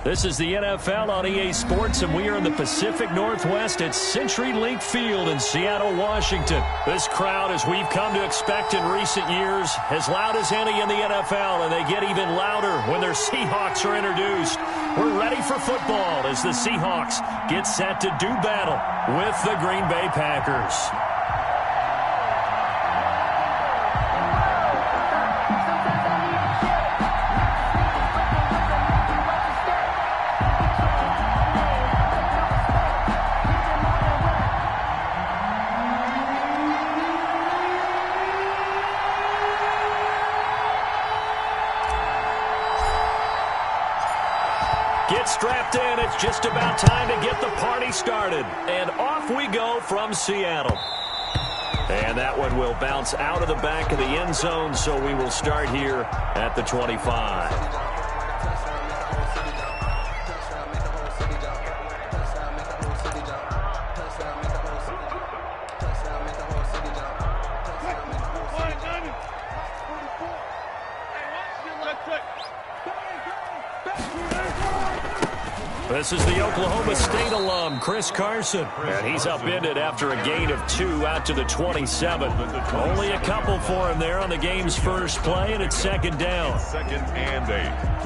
This is the NFL on EA Sports, and we are in the Pacific Northwest at CenturyLink Field in Seattle, Washington. This crowd, as we've come to expect in recent years, as loud as any in the NFL, and they get even louder when their Seahawks are introduced. We're ready for football as the Seahawks get set to do battle with the Green Bay Packers. Get strapped in. It's just about time to get the party started. And off we go from Seattle. And that one will bounce out of the back of the end zone, so we will start here at the 25. This is the Oklahoma State alum, Chris Carson. And he's upended after a gain of 2 out to the 27. Only a couple for him there on the game's first play, and it's second down. Second and 8.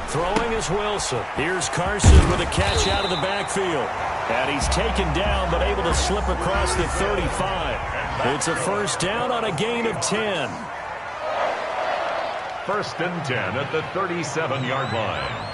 Throwing is Wilson. Here's Carson with a catch out of the backfield. And he's taken down but able to slip across the 35. It's a first down on a gain of 10. First and 10 at the 37-yard line.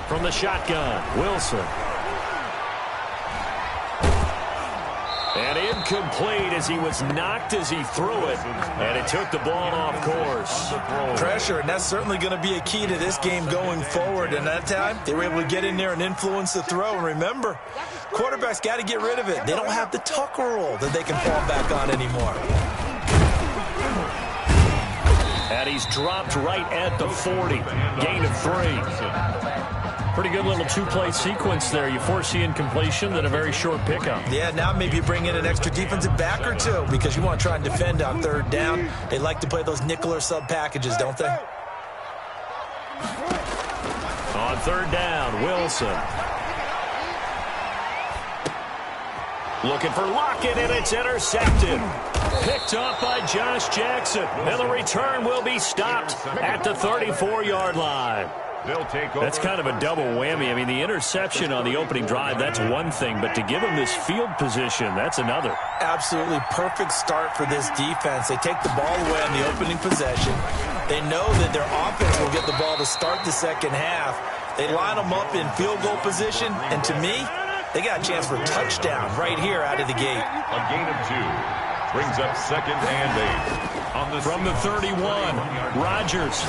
From the shotgun, Wilson. And incomplete as he was knocked as he threw it. And it took the ball off course. Pressure, and that's certainly going to be a key to this game going forward. And that time, they were able to get in there and influence the throw. And remember, quarterbacks got to get rid of it. They don't have the tuck roll that they can fall back on anymore. And he's dropped right at the 40. Gain of 3. Pretty good little two-play sequence there. You force the incompletion, then a very short pickup. Yeah, now maybe you bring in an extra defensive back or two because you want to try and defend on third down. They like to play those nickel or sub packages, don't they? On third down, Wilson. Looking for Lockett, and it's intercepted. Picked up by Josh Jackson. And the return will be stopped at the 34-yard line. That's kind of a double whammy. I mean, the interception on the opening drive, that's one thing. But to give him this field position, that's another. Absolutely perfect start for this defense. They take the ball away on the opening possession. They know that their offense will get the ball to start the second half. They line them up in field goal position. And to me, they got a chance for a touchdown right here out of the gate. A gain of 2 brings up second and 8. From the 31, Rodgers.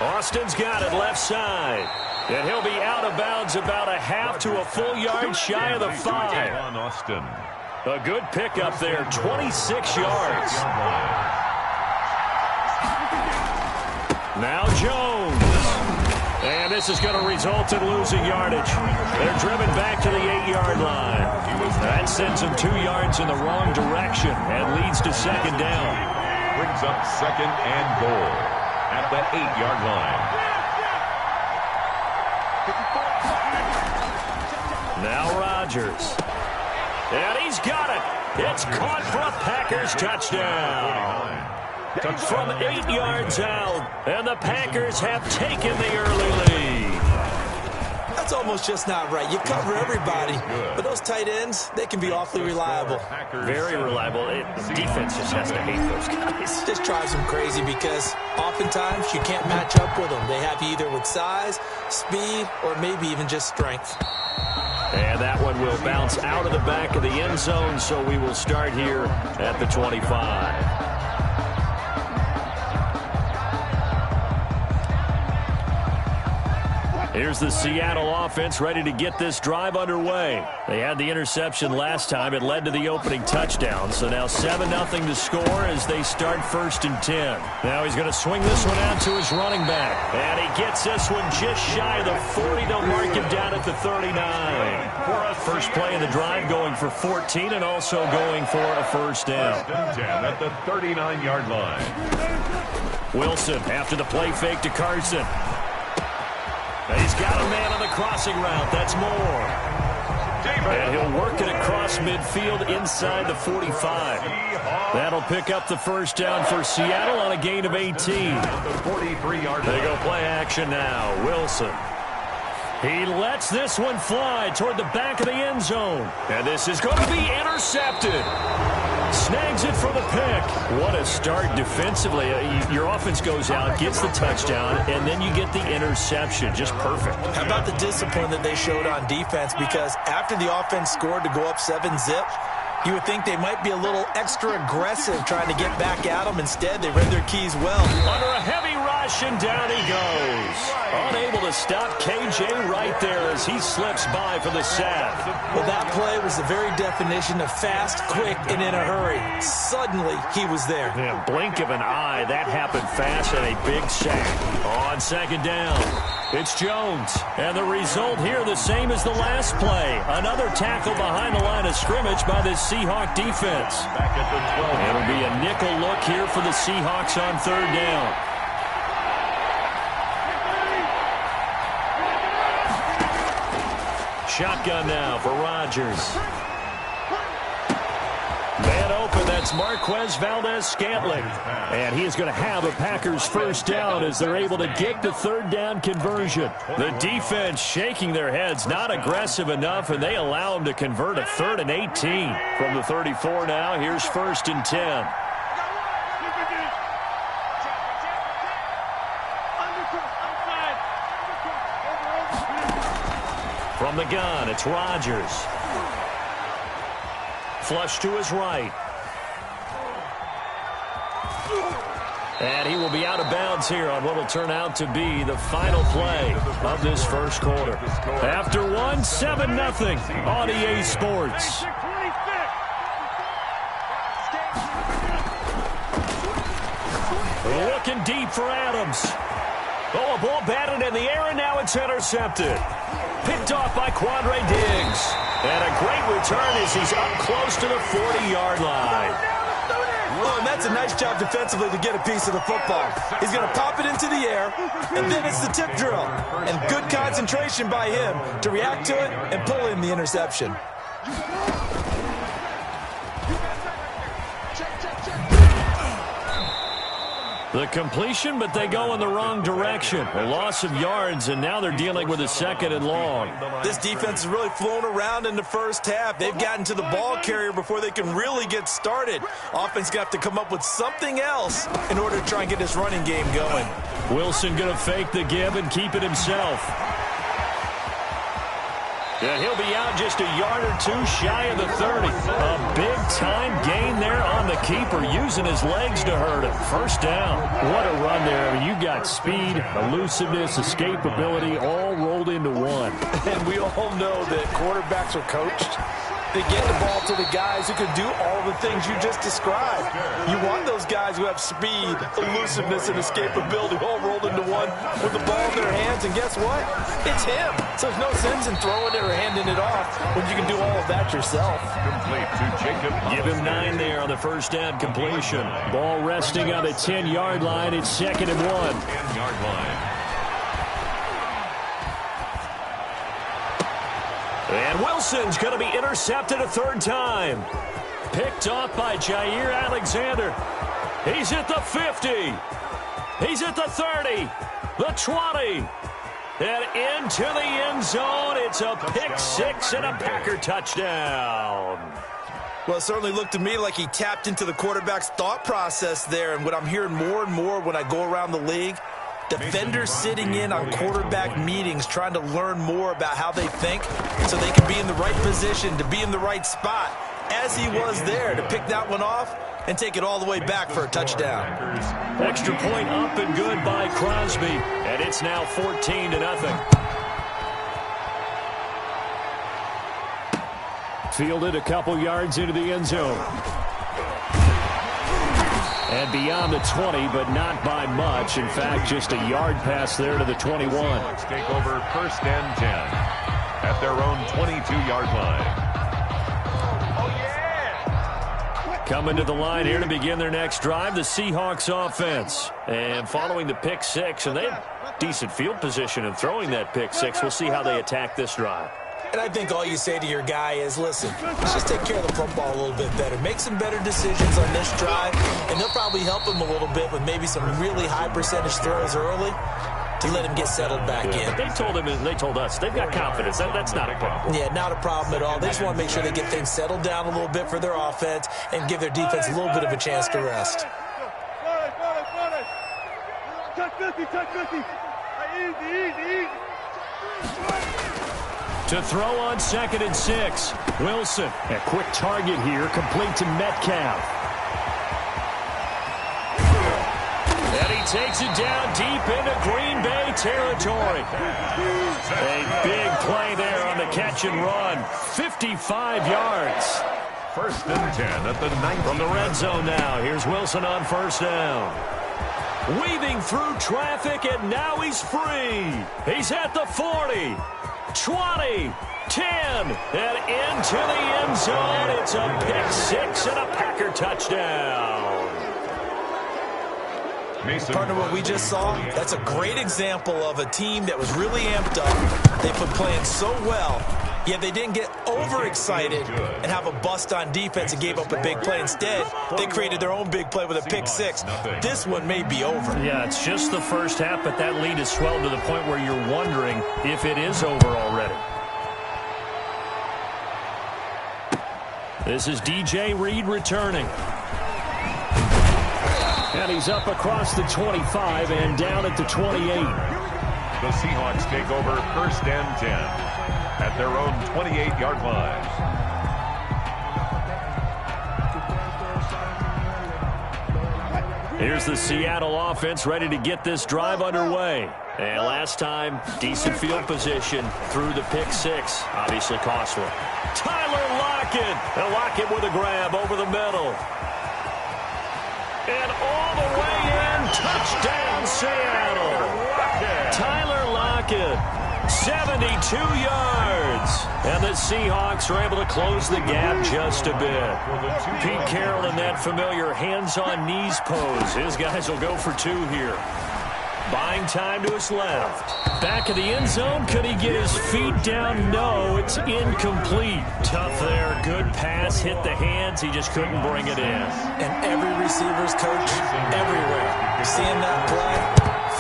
Austin's got it left side. And he'll be out of bounds about a half to a full yard shy of the 5. On Austin. A good pickup there, 26 yards. Now Jones. And this is going to result in losing yardage. They're driven back to the 8-yard line. That sends them 2 yards in the wrong direction and leads to second down. Brings up second and goal at the 8-yard line. Now Rodgers. And he's got it. It's caught for a Packers touchdown. From 8 yards out, and the Packers have taken the early lead. That's almost just not right. You cover everybody, but those tight ends, they can be awfully reliable. Very reliable. The defense just has to hate those guys. Just drives them crazy because oftentimes you can't match up with them. They have you either with size, speed, or maybe even just strength. And that one will bounce out of the back of the end zone, so we will start here at the 25. Here's the Seattle offense ready to get this drive underway. They had the interception last time. It led to the opening touchdown. So now 7-0 to score as they start 1st and 10. Now he's going to swing this one out to his running back. And he gets this one just shy of the 40. They'll mark him down at the 39. First play of the drive going for 14 and also going for a first down. 1st and 10 at the 39-yard line. Wilson after the play fake to Carson. He's got a man on the crossing route. That's Moore. And he'll work it across midfield inside the 45. That'll pick up the first down for Seattle on a gain of 18. They go play action now. Wilson. He lets this one fly toward the back of the end zone. And this is going to be intercepted. Snags it for the pick. What a start defensively. Your offense goes out, gets the touchdown, and then you get the interception. Just perfect. How about the discipline that they showed on defense? Because after the offense scored to go up 7-zip, you would think they might be a little extra aggressive trying to get back at them. Instead, they read their keys well. Under a heavy rush, and down he goes. Unable to stop KJ right there as he slips by for the sack. Well, that play was the very definition of fast, quick, and in a hurry. Suddenly, he was there. Yeah, blink of an eye. That happened fast and a big sack. On 2nd down, it's Jones. And the result here the same as the last play. Another tackle behind the line of scrimmage by this Seahawk defense. Back at the 12. It'll be a nickel look here for the Seahawks on 3rd down. Shotgun now for Rodgers. Man open, that's Marquez Valdez-Scantling. And he is going to have a Packers first down as they're able to get the 3rd down conversion. The defense shaking their heads, not aggressive enough, and they allow them to convert a 3rd and 18. From the 34 now, here's 1st and 10. From the gun, it's Rodgers. Flush to his right. And he will be out of bounds here on what will turn out to be the final play of this first quarter. After one, 7-0 on EA Sports. Looking deep for Adams. Oh, a ball batted in the air, and now it's intercepted. Picked off by Quandre Diggs. And a great return as he's up close to the 40-yard line. Oh, and that's a nice job defensively to get a piece of the football. He's going to pop it into the air, and then it's the tip drill. And good concentration by him to react to it and pull in the interception. The completion, but they go in the wrong direction. A loss of yards, and now they're dealing with a 2nd and long. This defense has really flown around in the first half. They've gotten to the ball carrier before they can really get started. Offense going to have to come up with something else in order to try and get this running game going. Wilson going to fake the give and keep it himself. And he'll be out just a yard or two shy of the 30. A big-time gain there on the keeper, using his legs to hurt him. First down. What a run there. I mean, you got speed, elusiveness, escapability, all rolled into one. And we all know that quarterbacks are coached. They get the ball to the guys who can do all the things you just described. You want those guys who have speed, elusiveness, and escapability all rolled into one with the ball in their hands. And guess what? It's him. So there's no sense in throwing it or handing it off when you can do all of that yourself. Complete to Jacob. Give him 9 there on the first down completion. Ball resting on the 10-yard line. It's 2nd and 1. 10-yard line. And Wilson's going to be intercepted a 3rd time. Picked off by Jair Alexander. He's at the 50. He's at the 30. The 20. And into the end zone. It's a pick 6 and a Packer touchdown. Well, it certainly looked to me like he tapped into the quarterback's thought process there. And what I'm hearing more and more when I go around the league, Defenders sitting in on quarterback meetings trying to learn more about how they think so they can be in the right position to be in the right spot, as he was there to pick that one off and take it all the way back for a touchdown. Extra point up and good by Crosby, and it's now 14-0. Fielded a couple yards into the end zone. And beyond the 20, but not by much. In fact, just a yard pass there to the 21. Take over 1st and 10 at their own 22-yard line. Coming to the line here to begin their next drive, the Seahawks offense. And following the pick six, and they have decent field position in throwing that pick six. We'll see how they attack this drive. And I think all you say to your guy is, listen, let's just take care of the football a little bit better. Make some better decisions on this drive, and they'll probably help him a little bit with maybe some really high percentage throws early to let him get settled back in. They told him, and they told us, they've got confidence. That's not a problem. Yeah, not a problem at all. They just want to make sure they get things settled down a little bit for their offense and give their defense a little bit of a chance to rest. To throw on 2nd and 6. Wilson, a quick target here, complete to Metcalf. And he takes it down deep into Green Bay territory. A big play there on the catch and run. 55 yards. 1st and 10 at the 9. From the red zone now. Here's Wilson on 1st down. Weaving through traffic, and now he's free. He's at the 40. 20, 10, and into the end zone. It's a pick six and a Packer touchdown. Partner, what we just saw, that's a great example of a team that was really amped up. They've been playing so well, yet they didn't get overexcited and have a bust on defense and gave up a big play. Instead, they created their own big play with a pick six. This one may be over. Yeah, it's just the first half, but that lead has swelled to the point where you're wondering if it is over already. This is DJ Reed returning. And he's up across the 25 and down at the 28. The Seahawks take over 1st and 10 at their own 28-yard line. Here's the Seattle offense ready to get this drive underway. And last time, decent field position through the pick six. Obviously costly. Tyler Lockett. And Lockett with a grab over the middle. And all the way in. Touchdown, Seattle. Tyler Lockett. 72 yards. And the Seahawks are able to close the gap just a bit. Pete Carroll in that familiar hands-on-knees pose. His guys will go for 2 here. Buying time to his left. Back of the end zone. Could he get his feet down? No, it's incomplete. Tough there. Good pass. Hit the hands. He just couldn't bring it in. And every receiver's coach everywhere. Seeing that play,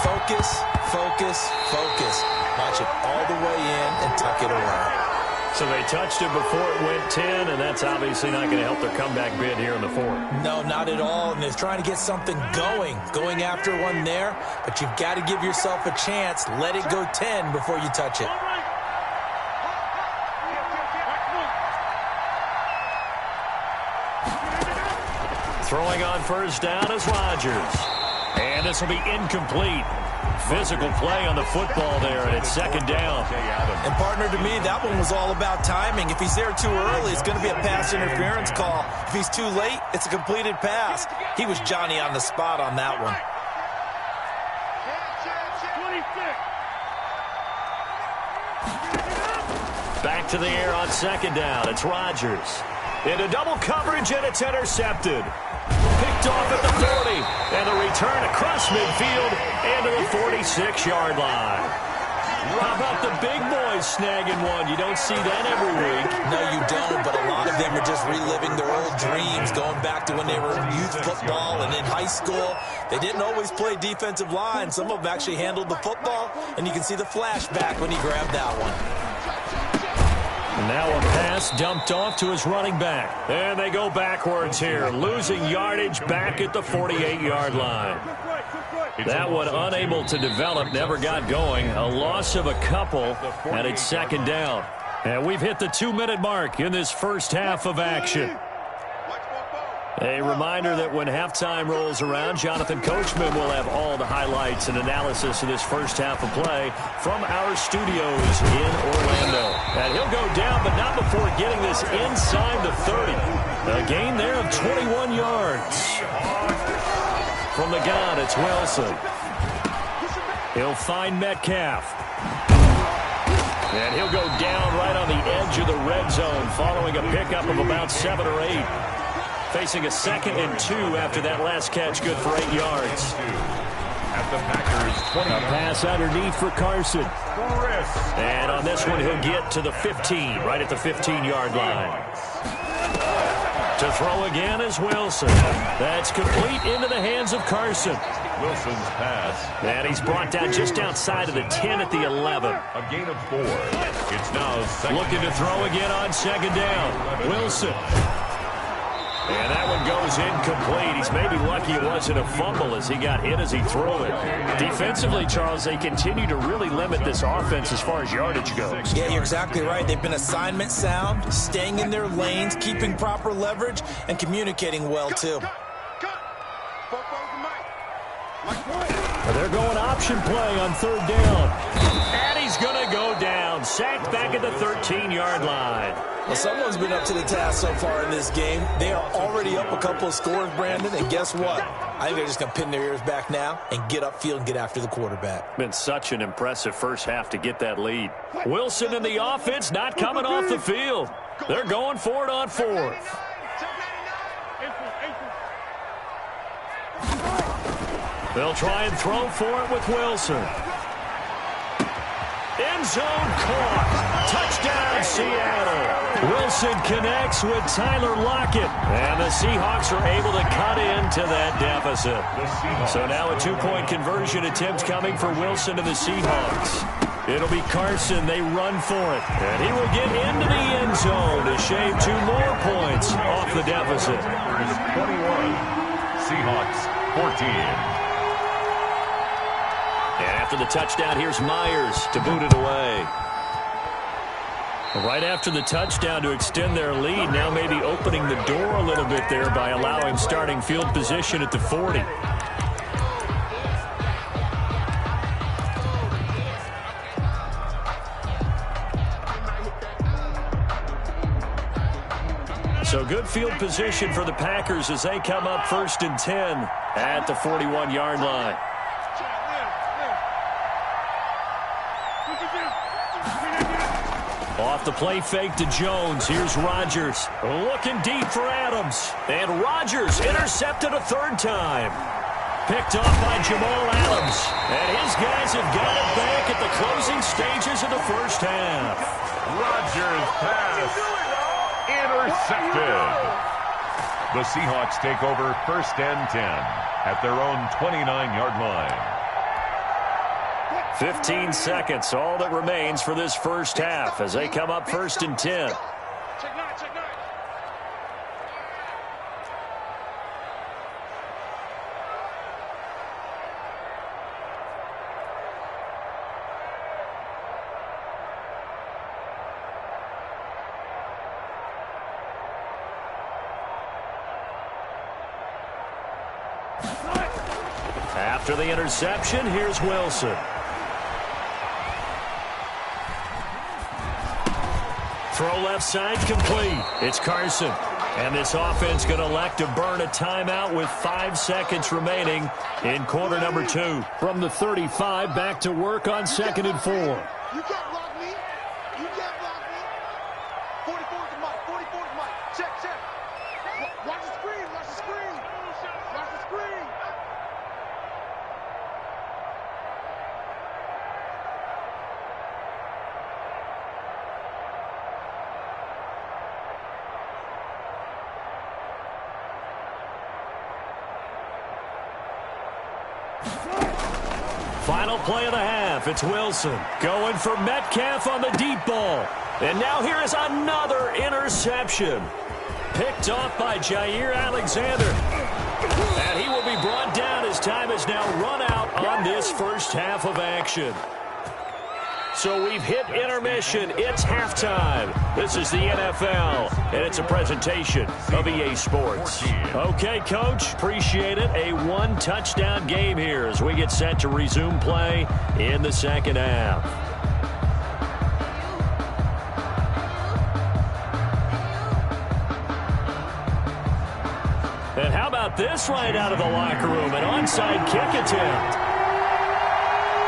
focus, focus, focus. Watch it all the way in and tuck it away. So they touched it before it went 10, and that's obviously not going to help their comeback bid here in the 4th. No, not at all. And they're trying to get something going after one there. But you've got to give yourself a chance. Let it go 10 before you touch it. Throwing on 1st down is Rodgers. And this will be incomplete. Physical play on the football there, and it's 2nd down. And partner, to me, that one was all about timing. If he's there too early, it's going to be a pass interference call. If he's too late, it's a completed pass. He was Johnny on the spot on that one. Back to the air on 2nd down. It's Rodgers. Into double coverage, and it's intercepted. Picked off at the 40, and the return across midfield and to the 46-yard line. How about the big boys snagging one? You don't see that every week. No, you don't, but a lot of them are just reliving their old dreams, going back to when they were in youth football and in high school. They didn't always play defensive line. Some of them actually handled the football, and you can see the flashback when he grabbed that one. Now a pass dumped off to his running back. And they go backwards here, losing yardage back at the 48-yard line. That one unable to develop, never got going. A loss of a couple, and it's second down. And we've hit the 2-minute mark in this first half of action. A reminder that when halftime rolls around, Jonathan Coachman will have all the highlights and analysis of this first half of play from our studios in Orlando. And he'll go down, but not before getting this inside the 30. A gain there of 21 yards. From the gun, it's Wilson. He'll find Metcalf. And he'll go down right on the edge of the red zone following a pickup of about 7 or 8. Facing a 2nd and 2 after that last catch, good for 8 yards. At the Packers 20. A pass underneath for Carson. And on this one, he'll get to the 15, right at the 15-yard line. To throw again is Wilson. That's complete into the hands of Carson. Wilson's pass. And he's brought down just outside of the 10 at the 11. A gain of 4. It's now second. Looking to throw again on second down. Wilson. And that one goes incomplete. He's maybe lucky it wasn't a fumble as he got hit as he threw it. Defensively, Charles, they continue to really limit this offense as far as yardage goes. Yeah, you're exactly right. They've been assignment sound, staying in their lanes, keeping proper leverage, and communicating well, too. They're going option play on third down. And he's going to go down. Sacked back at the 13-yard line. Well, someone's been up to the task so far in this game. They are already up a couple of scores, Brandon, and guess what? I think they're just going to pin their ears back now and get upfield and get after the quarterback. Been such an impressive first half to get that lead. Wilson and the offense not coming off the field. They're going for it on 4th. They'll try and throw for it with Wilson. End zone caught. Touchdown, Seattle. Wilson connects with Tyler Lockett. And the Seahawks are able to cut into that deficit. So now a 2-point conversion attempt coming for Wilson and the Seahawks. It'll be Carson. They run for it. And he will get into the end zone to shave 2 more points off the deficit. 21. Seahawks 14. And after the touchdown, here's Myers to boot it away. Right after the touchdown to extend their lead, now maybe opening the door a little bit there by allowing starting field position at the 40. So good field position for the Packers as they come up 1st and 10 at the 41-yard line. Off the play fake to Jones. Here's Rodgers. Looking deep for Adams. And Rodgers intercepted a 3rd time. Picked off by Jamal Adams. And his guys have got it back at the closing stages of the first half. Rodgers' pass. Intercepted. The Seahawks take over 1st and 10 at their own 29-yard line. 15 seconds, all that remains for this first half as they come up 1st and 10. After the interception, here's Wilson. Throw left side complete. It's Carson. And this offense going to elect to burn a timeout with 5 seconds remaining in quarter number 2. From the 35, back to work on 2nd and 4. You can't block me. You can't block me. 44 to Mike. 44 to Mike. Check. Watch the screen. Watch the screen. Watch the screen. Final play of the half. It's Wilson going for Metcalf on the deep ball. And now here is another interception. Picked off by Jair Alexander. And he will be brought down as time is now run out interception. So we've hit intermission. It's halftime. This is the NFL, and it's a presentation of EA Sports. Okay, Coach, appreciate it. A one-touchdown game here as we get set to resume play in the second half. And how about this right out of the locker room? An onside kick attempt.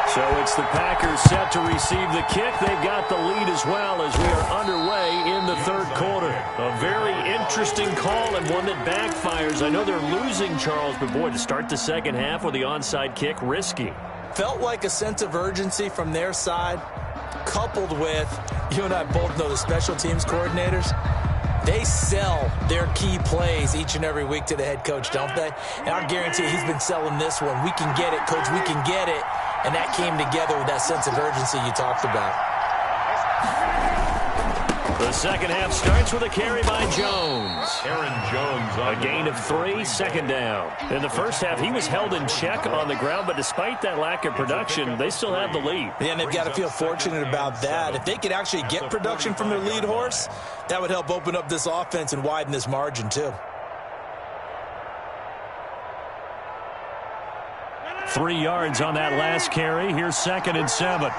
So it's the Packers set to receive the kick. They've got the lead as well as we are underway in the third quarter. A very interesting call and one that backfires. I know they're losing, Charles, but boy, to start the second half with the onside kick, risky. Felt like a sense of urgency from their side, coupled with, you and I both know the special teams coordinators. They sell their key plays each and every week to the head coach, don't they? And I guarantee he's been selling this one. We can get it, Coach. We can get it. And that came together with that sense of urgency you talked about. The second half starts with a carry by Jones. Aaron Jones on a gain of 3, second down. In the first half, he was held in check on the ground, but despite that lack of production, they still have the lead. Yeah, and they've got to feel fortunate about that. If they could actually get production from their lead horse, that would help open up this offense and widen this margin too. 3 yards on that last carry. Here's 2nd and 7.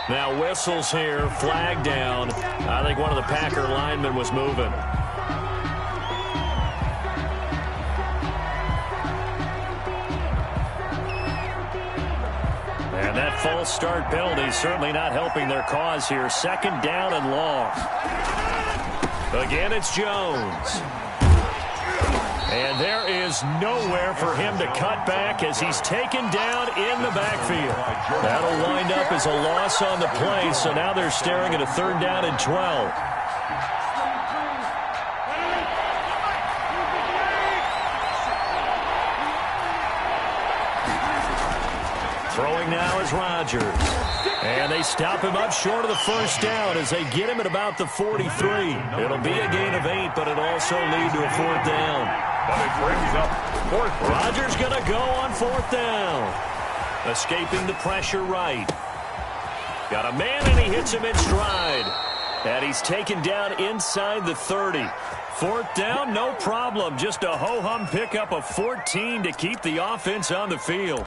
Now whistles here, flag down. I think one of the Packer linemen was moving. And that false start penalty certainly not helping their cause here. 2nd down and long. Again, it's Jones. And there is nowhere for him to cut back as he's taken down in the backfield. That'll wind up as a loss on the play, so now they're staring at a 3rd down and 12. Throwing now is Rodgers. And they stop him up short of the 1st down as they get him at about the 43. It'll be a gain of 8, but it'll also lead to a 4th down. But it brings up 4th. Rodgers going to go on 4th down. Escaping the pressure right. Got a man, and he hits him in stride. And he's taken down inside the 30. 4th down, no problem. Just a ho-hum pickup of 14 to keep the offense on the field.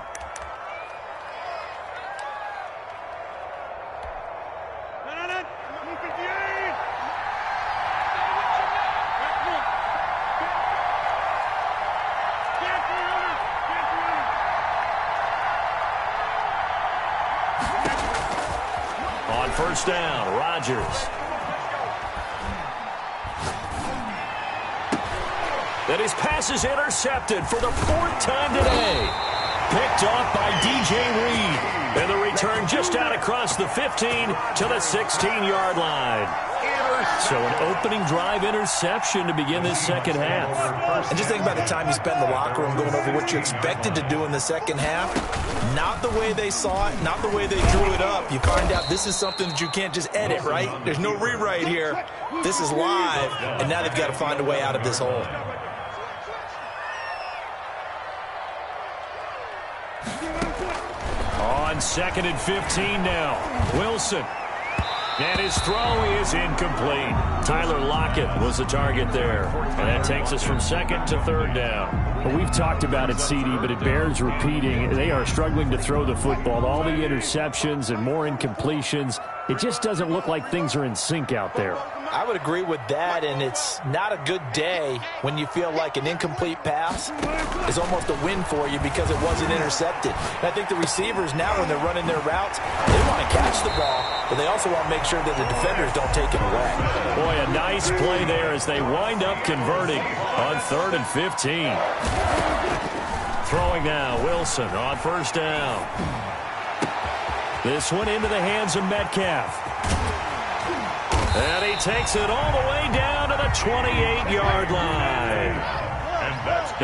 On 1st down, Rodgers. Then his pass is intercepted for the 4th time today. Picked off by DJ Reed. And the return just out across the 15 to the 16-yard line. So an opening drive interception to begin this second half. And just think about the time you spent in the locker room going over what you expected to do in the second half. Not the way they saw it, not the way they drew it up. You find out this is something that you can't just edit, right? There's no rewrite here. This is live, and now they've got to find a way out of this hole. On 2nd and 15 now, Wilson. And his throw is incomplete. Tyler Lockett was the target there. And that takes us from 2nd to 3rd down. Well, we've talked about it, CD, but it bears repeating. They are struggling to throw the football. All the interceptions and more incompletions. It just doesn't look like things are in sync out there. I would agree with that, and it's not a good day when you feel like an incomplete pass is almost a win for you because it wasn't intercepted. And I think the receivers now, when they're running their routes, they want to catch the ball, but they also want to make sure that the defenders don't take it away. Boy, a nice play there as they wind up converting on 3rd and 15. Throwing now, Wilson on 1st down. This one into the hands of Metcalf. And he takes it all the way down to the 28-yard line.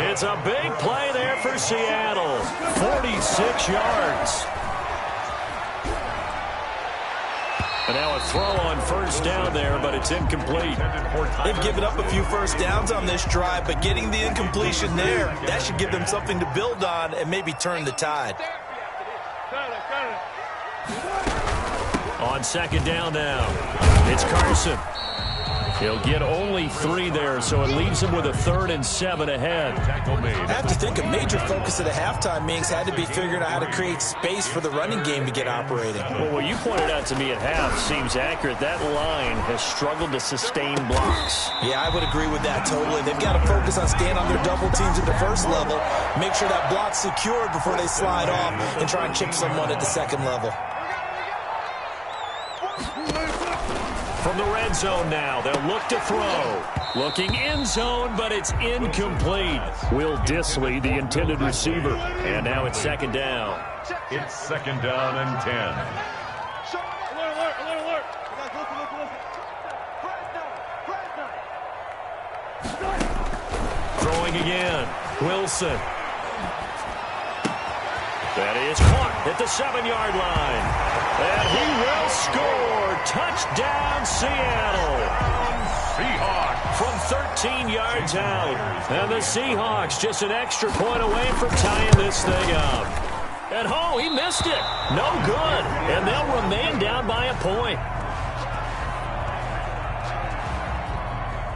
It's a big play there for Seattle. 46 yards. And now a throw on first down there, but it's incomplete. They've given up a few first downs on this drive, but getting the incompletion there, that should give them something to build on and maybe turn the tide. On second down now, it's Carson. He'll get only 3 there, so it leaves him with a 3rd and 7 ahead. I have to think a major focus at a halftime meetings had to be figuring out how to create space for the running game to get operating. Well, what you pointed out to me at half seems accurate. That line has struggled to sustain blocks. Yeah, I would agree with that totally. They've got to focus on staying on their double teams at the first level, make sure that block's secured before they slide off and try and chip someone at the second level. From the red zone now, they'll look to throw. Looking end zone, but it's incomplete. Will Disley, the intended receiver. And now it's second down. It's second down and 10. Throwing again. Wilson. That is caught at the 7-yard line. And he will score. Touchdown, Seattle. Seahawks. From 13 yards out. And the Seahawks just an extra point away from tying this thing up. And he missed it. No good. And they'll remain down by a point.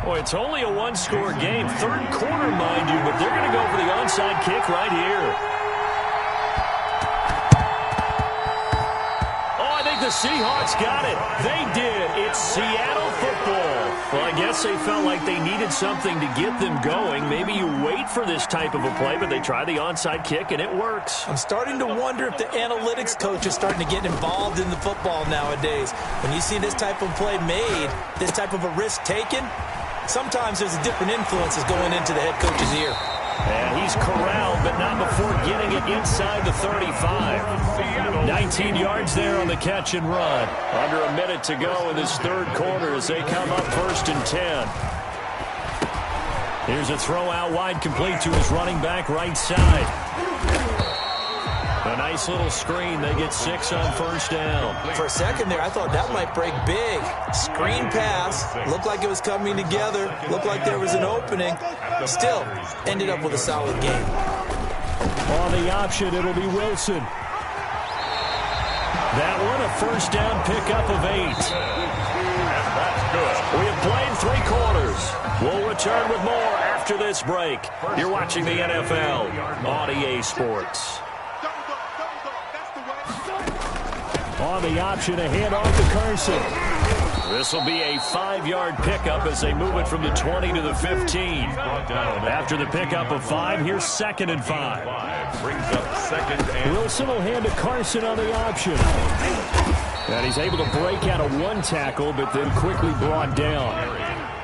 Boy, it's only a 1-score game. 3rd quarter, mind you, but they're going to go for the onside kick right here. The Seahawks got it. They did. It's Seattle football. Well, I guess they felt like they needed something to get them going. Maybe you wait for this type of a play, but they try the onside kick, and it works. I'm starting to wonder if the analytics coach is starting to get involved in the football nowadays. When you see this type of play made, this type of a risk taken, sometimes there's a different influences going into the head coach's ear. And he's corralled, but not before getting it inside the 35. 19 yards there on the catch and run. Under a minute to go in this 3rd quarter as they come up 1st and 10. Here's a throw out wide, complete to his running back right side. A nice little screen. They get 6 on first down. For a second there, I thought that might break big. Screen pass. Looked like it was coming together. Looked like there was an opening. Still, ended up with a solid game. On the option, it'll be Wilson. That one, a first down pickup of 8. And that's good. We have played 3 quarters. We'll return with more after this break. You're watching the NFL on EA Sports. On the option, a handoff to Carson. This will be a 5-yard pickup as they move it from the 20 to the 15. After the pickup of 5, here's 2nd and 5. Brings up 2nd and... Wilson will hand to Carson on the option. And he's able to break out of 1 tackle, but then quickly brought down.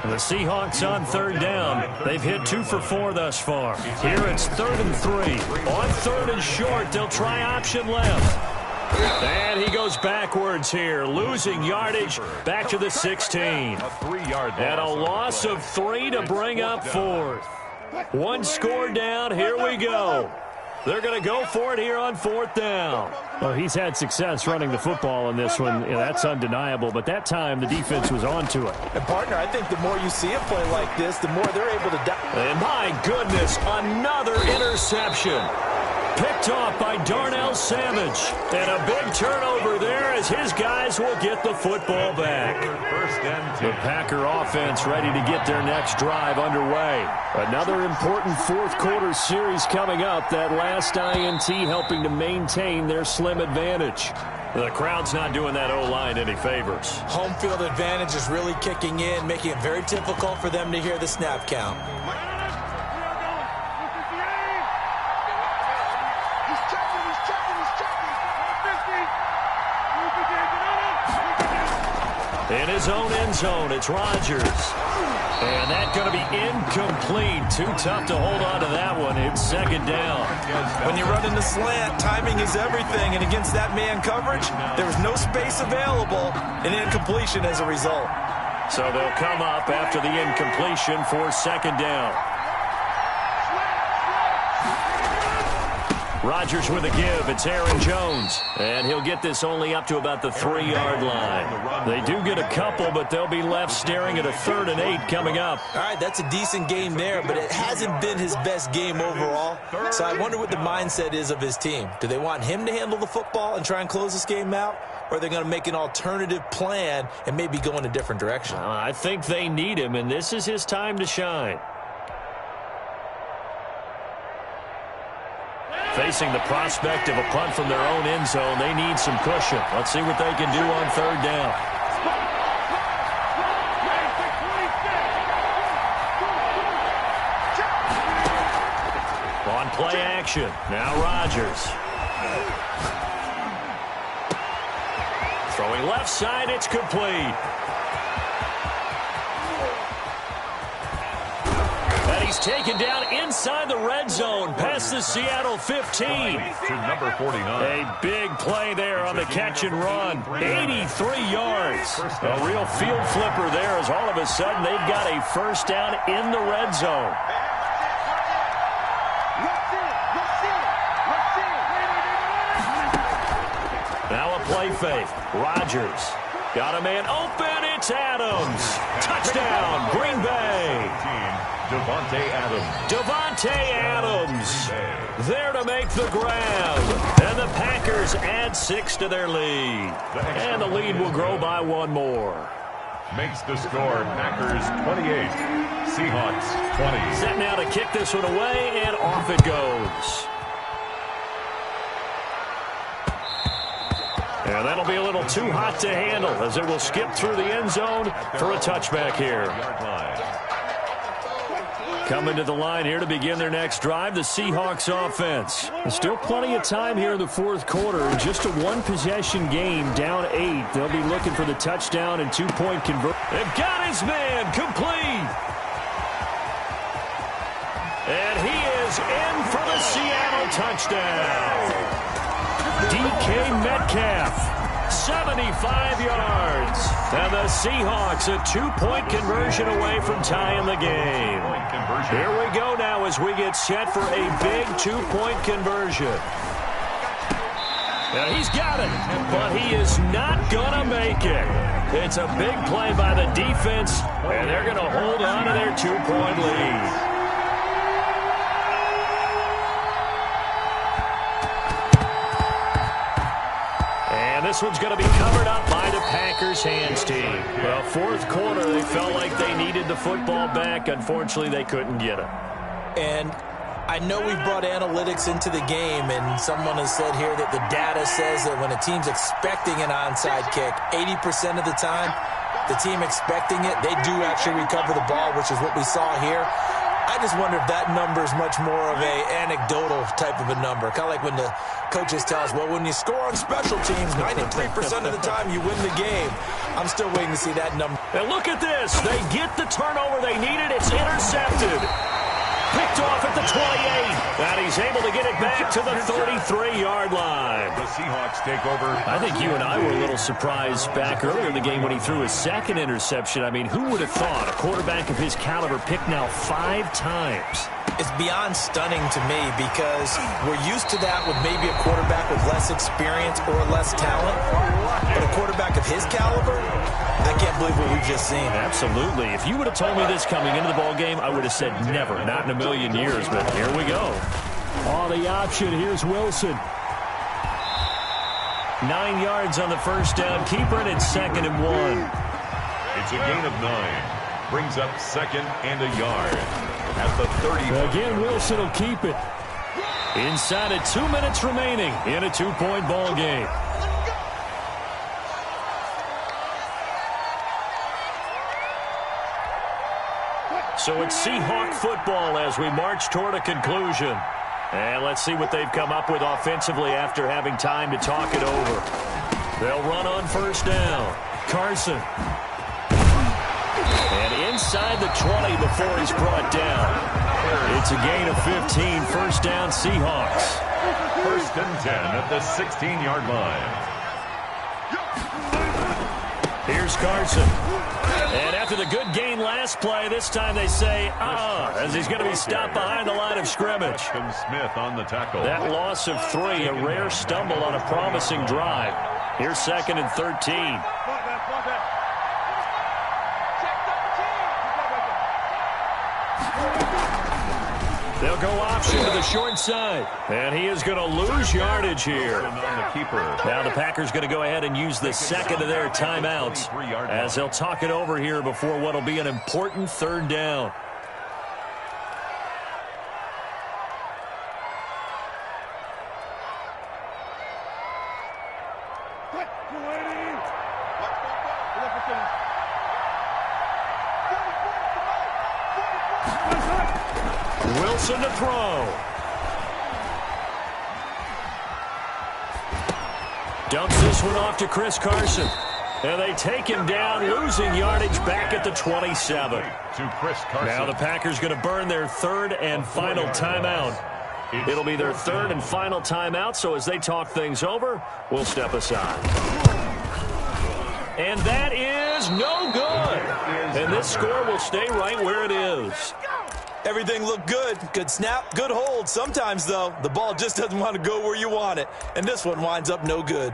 The Seahawks on 3rd down. They've hit 2 for 4 thus far. Here it's 3rd and 3. On 3rd and short, they'll try option left. And he goes backwards here, losing yardage back to the 16. A 3-yard loss. And a loss of 3 to bring up 4th. 1 score down, here we go. They're going to go for it here on 4th down. Well, he's had success running the football in this one. Yeah, that's undeniable. But that time, the defense was onto it. And, partner, I think the more you see a play like this, the more they're able to... And, my goodness, another interception. Picked off by Darnell Savage. And a big turnover there as his guys will get the football back. The Packer offense ready to get their next drive underway. Another important 4th quarter series coming up. That last INT helping to maintain their slim advantage. The crowd's not doing that O-line any favors. Home field advantage is really kicking in, making it very difficult for them to hear the snap count. In his own end zone, it's Rodgers. And that's going to be incomplete. Too tough to hold on to that one. It's 2nd down. When you run in the slant, timing is everything. And against that man coverage, there was no space available, and incompletion as a result. So they'll come up after the incompletion for 2nd down. Rodgers with a give. It's Aaron Jones. And he'll get this only up to about the 3-yard line. They do get a couple, but they'll be left staring at a 3rd and 8 coming up. All right, that's a decent game there, but it hasn't been his best game overall. So I wonder what the mindset is of his team. Do they want him to handle the football and try and close this game out? Or are they going to make an alternative plan and maybe go in a different direction? I think they need him, and this is his time to shine. Facing the prospect of a punt from their own end zone, they need some cushion. Let's see what they can do on 3rd down. On play action, now Rodgers. Throwing left side, it's complete. And he's taken down inside the red zone past the Seattle 15. To number 49. A big play there on the catch and run. 83 yards. A real field flipper there as all of a sudden they've got a 1st down in the red zone. Now a play fake. Rodgers got a man open. It's Adams. Touchdown, Green Bay. Devontae Adams there to make the grab. And the Packers add 6 to their lead. And the lead will grow by 1 more. Makes the score Packers 28, Seahawks 20. Set now to kick this one away, and off it goes. And that'll be a little too hot to handle as it will skip through the end zone for a touchback here. Coming to the line here to begin their next drive, the Seahawks offense. There's still plenty of time here in the 4th quarter. Just a 1-possession game, down 8. They'll be looking for the touchdown and 2-point conversion. They've got his man complete. And he is in for the Seattle touchdown. DK Metcalf, 75 yards. And the Seahawks a 2-point conversion away from tying the game. Here we go now as we get set for a big 2-point conversion. Now he's got it, but he is not going to make it. It's a big play by the defense, and they're going to hold on to their 2-point lead. This one's going to be covered up by the Packers hands team. Well, 4th quarter, they felt like they needed the football back. Unfortunately, they couldn't get it. And I know we brought analytics into the game, and someone has said here that the data says that when a team's expecting an onside kick, 80% of the time, the team expecting it, they do actually recover the ball, which is what we saw here. I just wonder if that number is much more of a anecdotal type of a number. Kind of like when the coaches tell us, well, when you score on special teams, 93% of the time you win the game. I'm still waiting to see that number. And look at this. They get the turnover they needed. It's intercepted. Picked off at the 28. And he's able to get it back to the 33-yard line. The Seahawks take over. I think you and I were a little surprised back earlier in the game when he threw his 2nd interception. I mean, who would have thought a quarterback of his caliber picked now 5 times? It's beyond stunning to me because we're used to that with maybe a quarterback with less experience or less talent. But a quarterback of his caliber, I can't believe what we've just seen. Absolutely. If you would have told me this coming into the ball game, I would have said never, not in a million years. But here we go. On the option, here's Wilson. 9 yards on the 1st down. Keeper, and it's 2nd and 1. It's a gain of 9. Brings up 2nd and a yard. At the 30. Again, Wilson will keep it. Inside of 2 minutes remaining in a 2-point ball game. So it's Seahawk football as we march toward a conclusion. And let's see what they've come up with offensively after having time to talk it over. They'll run on 1st down. Carson. And inside the 20 before he's brought down. It's a gain of 15, 1st down Seahawks. 1st and 10 at the 16-yard line. Here's Carson. And after the good gain last play, this time they say, as he's going to be stopped behind the line of scrimmage. Smith on the tackle. That loss of 3, a rare stumble on a promising drive. Here's 2nd and 13. They'll go option to the short side. And he is going to lose yardage here. Now the Packers going to go ahead and use the second of their timeouts as they'll talk it over here before what will be an important 3rd down. Wilson to throw. Dumps this one off to Chris Carson. And they take him down, losing yardage back at the 27. Now the Packers going to burn their 3rd and final timeout. It'll be their 3rd and final timeout, so as they talk things over, we'll step aside. And that is no good. And this score will stay right where it is. Everything looked good. Good snap, good hold. Sometimes, though, the ball just doesn't want to go where you want it. And this one winds up no good.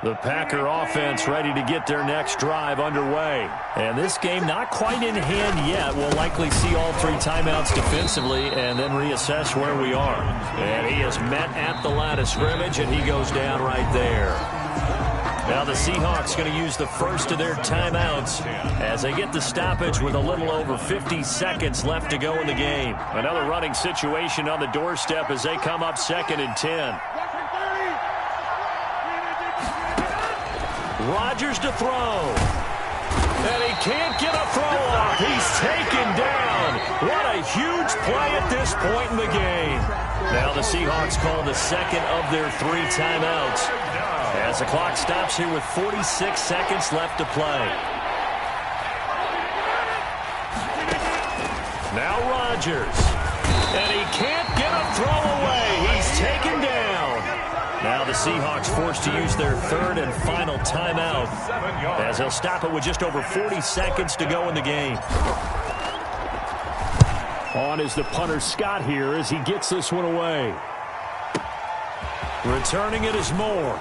The Packer offense ready to get their next drive underway. And this game not quite in hand yet. We'll likely see all 3 timeouts defensively and then reassess where we are. And he is met at the line of scrimmage, and he goes down right there. Now the Seahawks going to use the first of their timeouts as they get the stoppage with a little over 50 seconds left to go in the game. Another running situation on the doorstep as they come up 2nd and 10. Rodgers to throw. And he can't get a throw off. He's taken down. What a huge play at this point in the game. Now the Seahawks call the 2nd of their 3 timeouts as the clock stops here with 46 seconds left to play. Now Rodgers. And he can't get a throw away. He's taken down. Now the Seahawks forced to use their 3rd and final timeout as they'll stop it with just over 40 seconds to go in the game. On is the punter Scott here as he gets this one away. Returning it is Moore.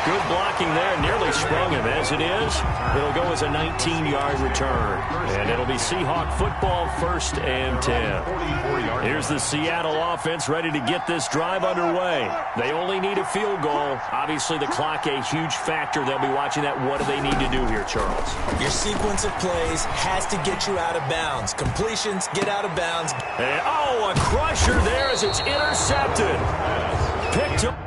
Good blocking there, nearly sprung him. As it is, it'll go as a 19-yard return. And it'll be Seahawk football 1st and 10. Here's the Seattle offense ready to get this drive underway. They only need a field goal. Obviously, the clock a huge factor. They'll be watching that. What do they need to do here, Charles? Your sequence of plays has to get you out of bounds. Completions, get out of bounds. And, a crusher there as it's intercepted. Picked up.